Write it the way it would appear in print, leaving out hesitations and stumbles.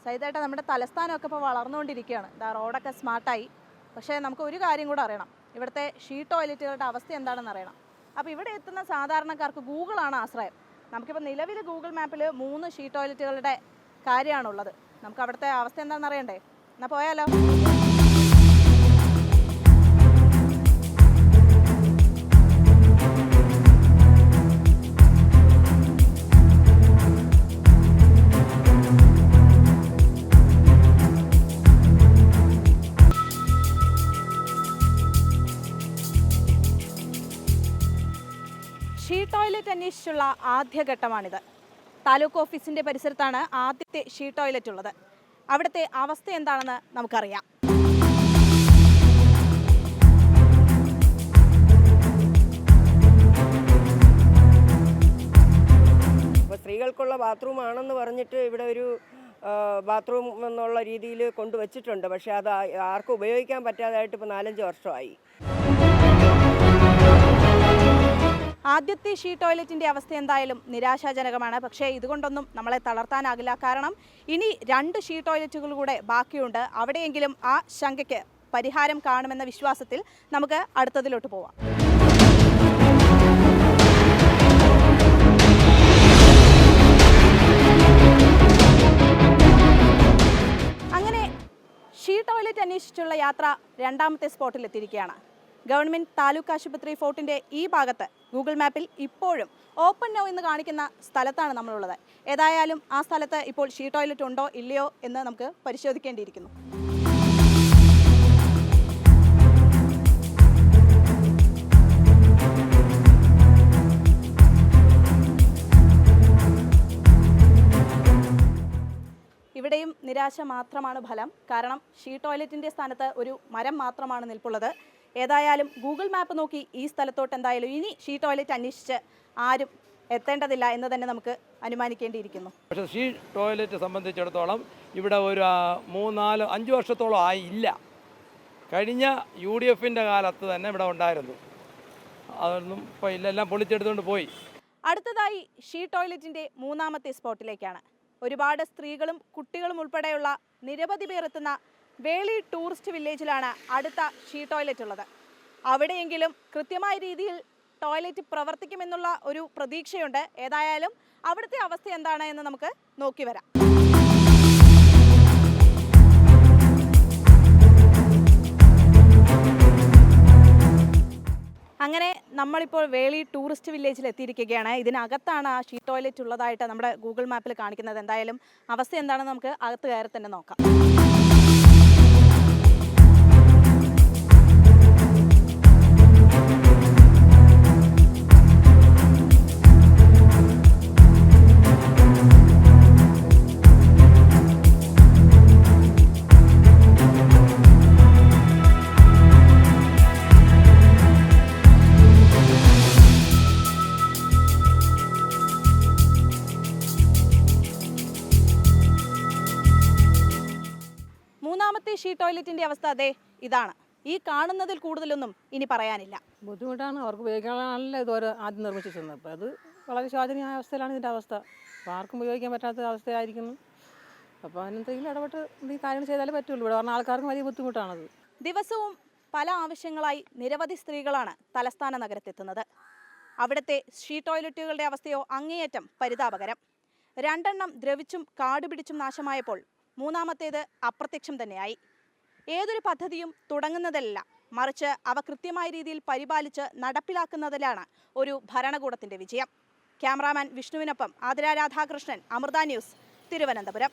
സൈതായിട്ട് നമ്മുടെ തലസ്ഥാനമൊക്കെ ഇപ്പോൾ വളർന്നുകൊണ്ടിരിക്കുകയാണ്. റോഡൊക്കെ സ്മാർട്ടായി. പക്ഷേ നമുക്ക് ഒരു കാര്യം കൂടെ അറിയണം, ഇവിടുത്തെ ഷീ ടോയ്ലറ്റുകളുടെ അവസ്ഥ എന്താണെന്ന് അറിയണം. അപ്പോൾ ഇവിടെ എത്തുന്ന സാധാരണക്കാർക്ക് ഗൂഗിളാണ് ആശ്രയം. നമുക്കിപ്പോൾ നിലവിൽ ഗൂഗിൾ മാപ്പിൽ 3 ഷീ ടോയ്ലറ്റുകളുടെ കാര്യമാണുള്ളത്. നമുക്ക് അവിടുത്തെ അവസ്ഥ എന്താണെന്ന് അറിയണ്ടേ? എന്നാൽ പോയാലോ? ഷീ ടോയ്ലറ്റ് അന്വേഷിച്ചുള്ള ആദ്യഘട്ടമാണിത്. താലൂക്ക് ഓഫീസിൻ്റെ പരിസരത്താണ് ആദ്യത്തെ ഷീ ടോയ്ലറ്റ് ഉള്ളത്. അവിടുത്തെ അവസ്ഥ എന്താണെന്ന് നമുക്കറിയാം. ഇപ്പോൾ സ്ത്രീകൾക്കുള്ള ബാത്റൂം ആണെന്ന് പറഞ്ഞിട്ട് ഇവിടെ ഒരു ബാത്റൂം എന്നുള്ള രീതിയിൽ കൊണ്ടുവച്ചിട്ടുണ്ട്. പക്ഷേ അത് ആർക്കും ഉപയോഗിക്കാൻ പറ്റാതായിട്ട് ഇപ്പോൾ 4-5 വർഷമായി. ആദ്യത്തെ ഷീ ടോയ്ലറ്റിൻ്റെ അവസ്ഥ എന്തായാലും നിരാശാജനകമാണ്. പക്ഷേ ഇതുകൊണ്ടൊന്നും നമ്മളെ തളർത്താനാകില്ല. കാരണം ഇനി 2 ഷീ ടോയ്ലറ്റുകൾ കൂടെ ബാക്കിയുണ്ട്. അവിടെയെങ്കിലും ആ ശങ്കയ്ക്ക് പരിഹാരം കാണുമെന്ന വിശ്വാസത്തിൽ നമുക്ക് അടുത്തതിലോട്ട് പോവാം. അങ്ങനെ ഷീ ടോയ്ലറ്റ് അന്വേഷിച്ചുള്ള യാത്ര 2ാമത്തെ സ്പോട്ടിൽ എത്തിയിരിക്കുകയാണ്. ഗവൺമെൻറ് താലൂക്ക് ആശുപത്രി ഫോർട്ടിൻ്റെ ഈ ഭാഗത്ത് ഗൂഗിൾ മാപ്പിൽ ഇപ്പോഴും ഓപ്പൺ നോ എന്ന് കാണിക്കുന്ന സ്ഥലത്താണ് നമ്മളുള്ളത്. ഏതായാലും ആ സ്ഥലത്ത് ഇപ്പോൾ ഷീ ടോയ്ലറ്റ് ഉണ്ടോ ഇല്ലയോ എന്ന് നമുക്ക് പരിശോധിക്കേണ്ടിയിരിക്കുന്നു. ഇവിടെയും നിരാശ മാത്രമാണ് ഫലം. കാരണം ഷീ ടോയ്ലറ്റിൻ്റെ സ്ഥാനത്ത് ഒരു മരം മാത്രമാണ് നിൽപ്പുള്ളത്. ഏതായാലും ഗൂഗിൾ മാപ്പ് നോക്കി ഈ സ്ഥലത്തോട്ട് എന്തായാലും ഇനി ഷീ ടോയ്ലറ്റ് അന്വേഷിച്ച് ആരും എത്തേണ്ടതില്ല എന്ന് തന്നെ നമുക്ക് അനുമാനിക്കേണ്ടിയിരിക്കുന്നു. പക്ഷേ ഷീ ടോയ്ലറ്റ് സംബന്ധിച്ചിടത്തോളം ഇവിടെ ഒരു 3-4-5 വർഷത്തോളം ആയില്ല. കഴിഞ്ഞ UDFൻ്റെ കാലത്ത് തന്നെ ഇവിടെ ഉണ്ടായിരുന്നു. അതൊന്നും ഇപ്പോൾ ഇല്ല, എല്ലാം പൊളിച്ചെടുത്തുകൊണ്ട് പോയി. അടുത്തതായി ഷീ ടോയ്ലറ്റിൻ്റെ 3ാമത്തെ സ്പോട്ടിലേക്കാണ്. ഒരുപാട് സ്ത്രീകളും കുട്ടികളും ഉൾപ്പെടെയുള്ള നിരവധി പേർ എത്തുന്ന വേളി ടൂറിസ്റ്റ് വില്ലേജിലാണ് അടുത്ത ഷീ ടോയ്ലറ്റ് ഉള്ളത്. അവിടെയെങ്കിലും കൃത്യമായ രീതിയിൽ ടോയ്ലറ്റ് പ്രവർത്തിക്കുമെന്നുള്ള ഒരു പ്രതീക്ഷയുണ്ട്. ഏതായാലും അവിടുത്തെ അവസ്ഥ എന്താണ് എന്ന് നമുക്ക് നോക്കി വരാം. അങ്ങനെ നമ്മളിപ്പോൾ വേളി ടൂറിസ്റ്റ് വില്ലേജിൽ എത്തിയിരിക്കുകയാണ്. ഇതിനകത്താണ് ആ ഷീ ടോയ്ലറ്റ് ഉള്ളതായിട്ട് നമ്മുടെ ഗൂഗിൾ മാപ്പിൽ കാണിക്കുന്നത്. എന്തായാലും അവസ്ഥ എന്താണെന്ന് നമുക്ക് അകത്ത് കയറി തന്നെ നോക്കാം. മൂന്നാമത്തെ ഷീ ടോയ്ലറ്റിൻ്റെ അവസ്ഥ അതെ ഇതാണ്. ഈ കാണുന്നതിൽ കൂടുതലൊന്നും ഇനി പറയാനില്ല. ബുദ്ധിമുട്ടാണ്. അവർക്ക് ഉപയോഗിക്കാനുള്ള ഇതുവരെ ആദ്യം നിർമ്മിച്ചിരുന്നത്. അപ്പോൾ അത് വളരെ ശോചനീയമായ അവസ്ഥയിലാണ് ഇതിൻ്റെ അവസ്ഥ. അപ്പോൾ ആർക്കും ഉപയോഗിക്കാൻ പറ്റാത്ത അവസ്ഥയായിരിക്കുന്നു. അപ്പോൾ അതിനെന്തെങ്കിലും ഇടപെട്ട് ഈ കാര്യങ്ങൾ ചെയ്താലേ പറ്റുള്ളൂ. ഇവിടെ പറഞ്ഞ ആൾക്കാർക്ക് വലിയ ബുദ്ധിമുട്ടാണത്. ദിവസവും പല ആവശ്യങ്ങളായി നിരവധി സ്ത്രീകളാണ് തലസ്ഥാന നഗരത്തെത്തുന്നത്. അവിടുത്തെ ഷീ ടോയ്ലറ്റുകളുടെ അവസ്ഥയോ അങ്ങേയറ്റം പരിതാപകരം. 2 ദ്രവിച്ചും കാടുപിടിച്ചും നാശമായപ്പോൾ 3ാമത്തേത് അപ്രത്യക്ഷം തന്നെയായി. ഏതൊരു പദ്ധതിയും തുടങ്ങുന്നതല്ല, മറിച്ച് അവ കൃത്യമായ രീതിയിൽ പരിപാലിച്ച് നടപ്പിലാക്കുന്നതിലാണ് ഒരു ഭരണകൂടത്തിൻ്റെ വിജയം. ക്യാമറാമാൻ വിഷ്ണുവിനൊപ്പം ആതിര രാധാകൃഷ്ണൻ, അമൃത ന്യൂസ്, തിരുവനന്തപുരം.